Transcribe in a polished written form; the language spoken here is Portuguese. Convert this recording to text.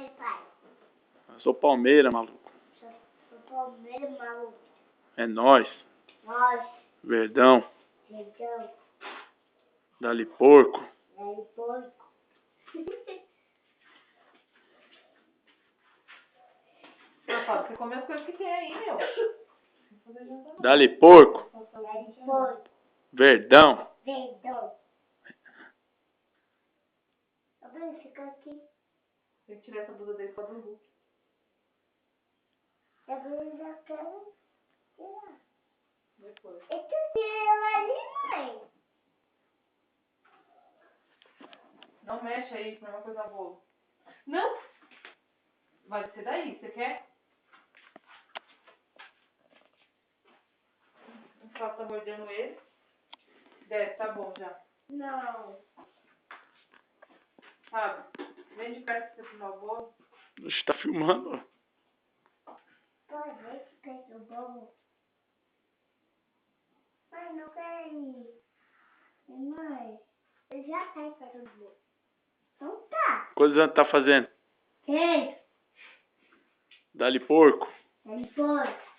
aí, pai? Eu sou Palmeira, maluco. Sou Palmeiras, maluco. É nóis. Nós. Verdão. Então, Dali porco. aí, porco. Fábio, você come as coisas que tem aí, meu. Dali porco. Aí, porco. Verdão. Verdão. Tá vendo? Fica aqui. Tem que tirar essa blusa dele pra do Hulk. Agora eu já quero tirar. Depois. Eu tirei ela ali, mãe. Não mexe aí, põe uma coisa boa. Não! Vai ser daí, você quer? O Fábio tá mordendo ele. Desce, tá bom já. Não. Fábio, vem de perto pra você filmar o bolo. Você tá filmando? Pode ver que quer o bolo. Mãe, não quero ir. Mãe, eu já quero fazer o bolo. Então tá. Quantos anos tá fazendo? Quem? Dali porco. Ele foi.